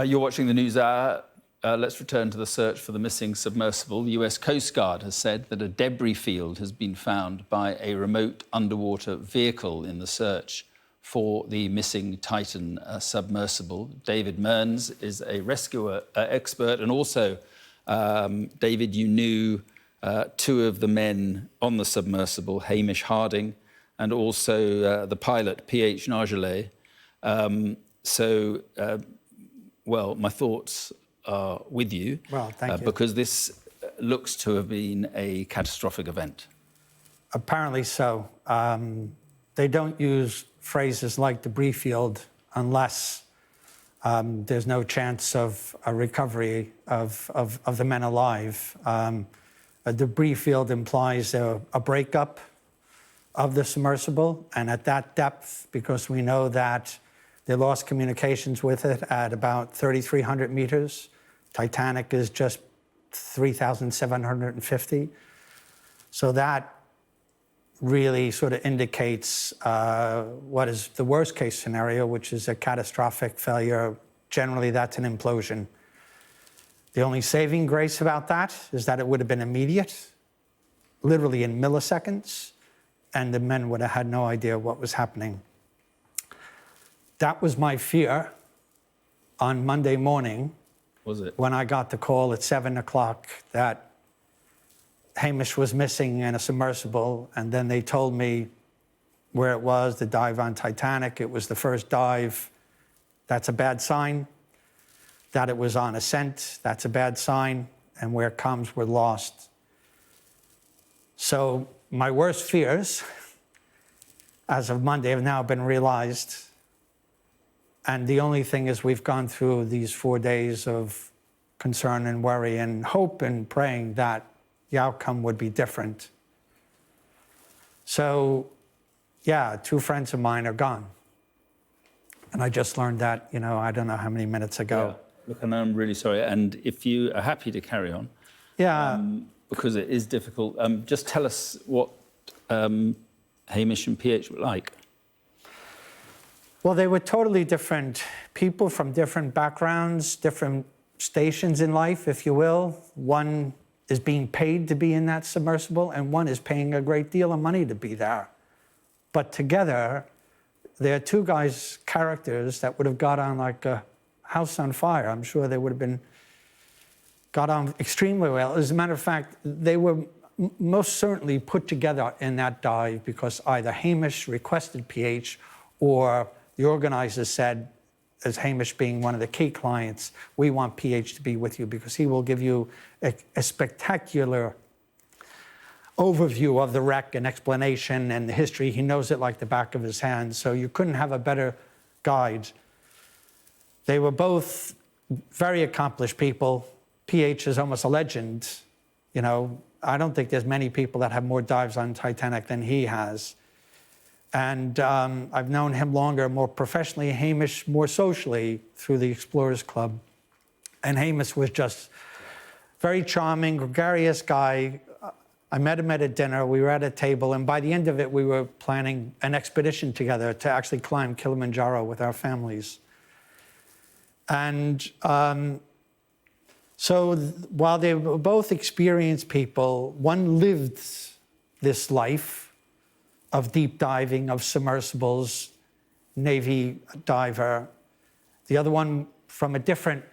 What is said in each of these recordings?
You're watching the News Hour. Let's return to the search for the missing submersible. The US Coast Guard has said that a debris field has been found by a remote underwater vehicle in the search for the missing Titan submersible. David Mearns is a rescue expert, and also, David, you knew two of the men on the submersible, Hamish Harding, and also the pilot, P.H. Nargelet. Well, my thoughts are with you. Well, thank you. Because this looks to have been a catastrophic event. Apparently so. They don't use phrases like debris field unless there's no chance of a recovery of the men alive. A debris field implies a breakup of the submersible, and at that depth, because we know that they lost communications with it at about 3,300 meters. Titanic is just 3,750. So that really sort of indicates what is the worst case scenario, which is a catastrophic failure. Generally, that's an implosion. The only saving grace about that is that it would have been immediate, literally in milliseconds, and the men would have had no idea what was happening. That was my fear on Monday morning. Was it? When I got the call at 7 o'clock that Hamish was missing in a submersible, and then they told me where it was, the dive on Titanic. It was the first dive. That's a bad sign. That it was on ascent, that's a bad sign. And where comms were lost. So my worst fears, as of Monday, have now been realized. And the only thing is we've gone through these 4 days of concern and worry and hope and praying that the outcome would be different. So, yeah, two friends of mine are gone. And I just learned that, I don't know how many minutes ago. Yeah. Look, and I'm really sorry. And if you are happy to carry on, because it is difficult, just tell us what Hamish and PH were like. Well, they were totally different people from different backgrounds, different stations in life, if you will. One is being paid to be in that submersible, and one is paying a great deal of money to be there. But together, they're two guys' characters that would have got on like a house on fire. I'm sure they would have got on extremely well. As a matter of fact, they were most certainly put together in that dive because either Hamish requested PH or the organizers said, as Hamish being one of the key clients, we want PH to be with you because he will give you a spectacular overview of the wreck and explanation and the history. He knows it like the back of his hand, so you couldn't have a better guide. They were both very accomplished people. PH is almost a legend. I don't think there's many people that have more dives on Titanic than he has. And I've known him longer, more professionally, Hamish more socially through the Explorers Club. And Hamish was just very charming, gregarious guy. I met him at a dinner, we were at a table, and by the end of it, we were planning an expedition together to actually climb Kilimanjaro with our families. And so while they were both experienced people, one lived this life of deep diving, of submersibles, Navy diver. The other one from a different,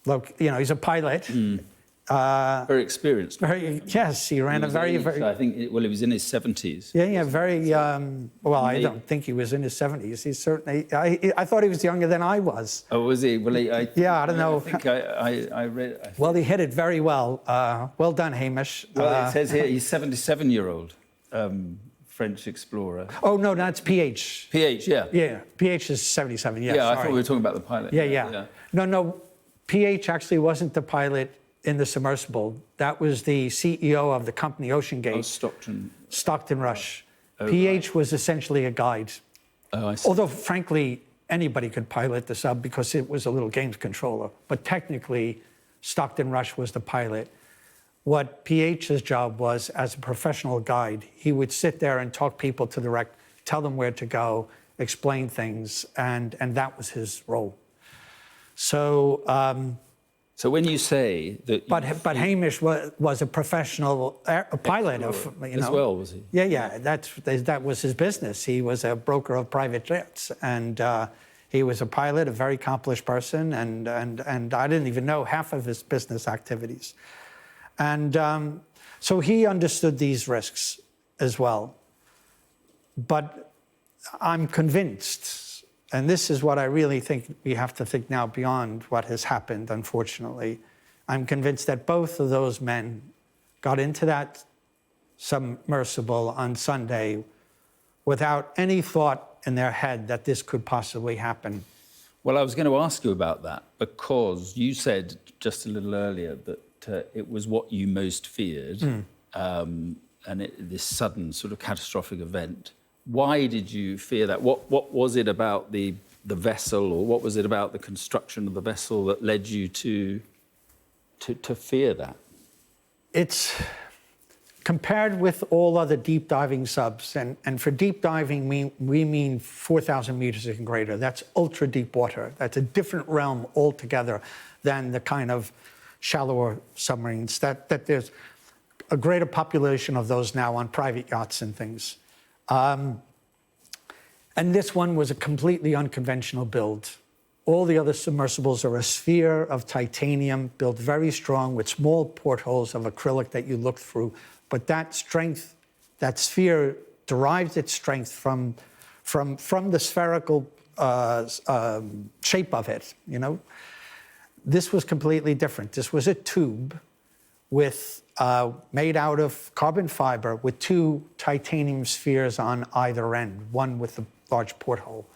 he's a pilot. Very experienced. Yes, he ran a very... I think, he was in his 70s. Yeah, very... well, I don't think he was in his 70s. He's certainly... I thought he was younger than I was. Oh, was he? Well, yeah, I don't know. I think I read... Well, he hit it very well. Well done, Hamish. Well, it says here he's 77-year-old. French explorer. Oh, no, that's PH. PH, yeah. Yeah, PH is 77, yeah, Yeah, sorry. I thought we were talking about the pilot. Yeah. No, PH actually wasn't the pilot in the submersible. That was the CEO of the company, OceanGate. Oh, Stockton Rush. Oh, PH right. was essentially a guide. Oh, I see. Although, frankly, anybody could pilot the sub because it was a little games controller. But technically, Stockton Rush was the pilot. What PH's job was, as a professional guide, he would sit there and talk people to the wreck, tell them where to go, explain things, and that was his role. So, So when you say that... but Hamish was a professional pilot, as well, was he? Yeah. That was his business. He was a broker of private jets, and he was a pilot, a very accomplished person, and I didn't even know half of his business activities. And so he understood these risks as well. But I'm convinced, and this is what I really think we have to think now beyond what has happened, unfortunately. I'm convinced that both of those men got into that submersible on Sunday without any thought in their head that this could possibly happen. Well, I was going to ask you about that, because you said just a little earlier that it was what you most feared, this sudden sort of catastrophic event. Why did you fear that? What was it about the vessel, or what was it about the construction of the vessel that led you to fear that? It's compared with all other deep diving subs, and for deep diving we mean 4,000 meters and greater. That's ultra deep water. That's a different realm altogether than the kind of shallower submarines that there's a greater population of those now on private yachts and things. And this one was a completely unconventional build. All the other submersibles are a sphere of titanium, built very strong with small portholes of acrylic that you look through. But that strength, that sphere derives its strength from the spherical shape of it, you know? This was completely different. This was a tube with made out of carbon fiber with two titanium spheres on either end, one with a large porthole.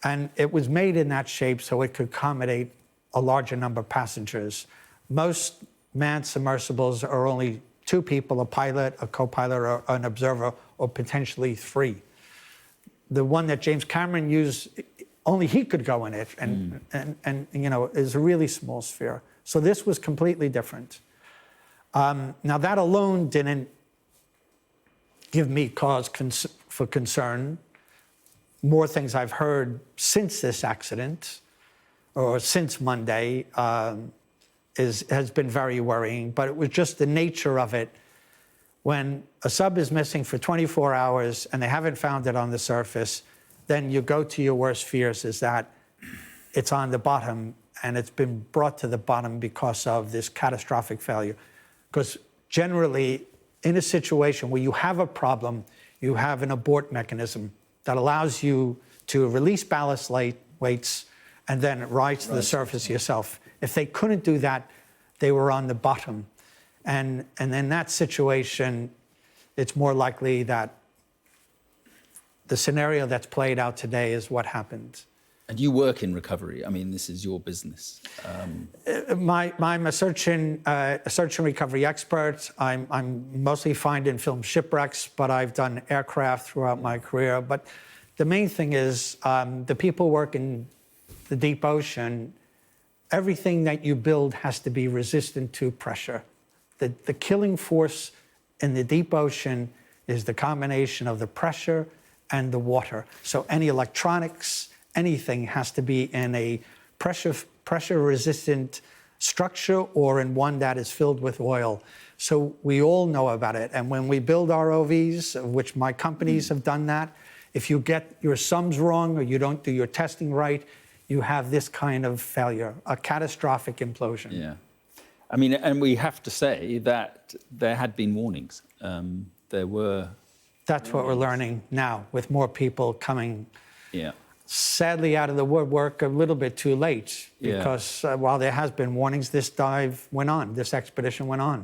And it was made in that shape so it could accommodate a larger number of passengers. Most manned submersibles are only two people, a pilot, a co-pilot, or an observer, or potentially three. The one that James Cameron used, only he could go in it, and you know, is a really small sphere. So this was completely different. Now that alone didn't give me cause for concern. More things I've heard since this accident, or since Monday, has been very worrying, but it was just the nature of it. When a sub is missing for 24 hours and they haven't found it on the surface, then you go to your worst fears, is that it's on the bottom and it's been brought to the bottom because of this catastrophic failure. Because generally, in a situation where you have a problem, you have an abort mechanism that allows you to release ballast weights and then rise to the surface yourself. If they couldn't do that, they were on the bottom. And in that situation, it's more likely that the scenario that's played out today is what happened. And you work in recovery. I mean, this is your business. I'm a search and recovery expert. I'm mostly finding film shipwrecks, but I've done aircraft throughout my career. But the main thing is the people work in the deep ocean. Everything that you build has to be resistant to pressure. The killing force in the deep ocean is the combination of the pressure and the water. So any electronics, anything has to be in a pressure-resistant structure or in one that is filled with oil. So we all know about it. And when we build ROVs, of which my companies have done that, if you get your sums wrong or you don't do your testing right, you have this kind of failure, a catastrophic implosion. Yeah. I mean, and we have to say that there had been warnings. There were... That's what we're learning now, with more people coming, yeah, sadly, out of the woodwork a little bit too late. Because while there has been warnings, this expedition went on.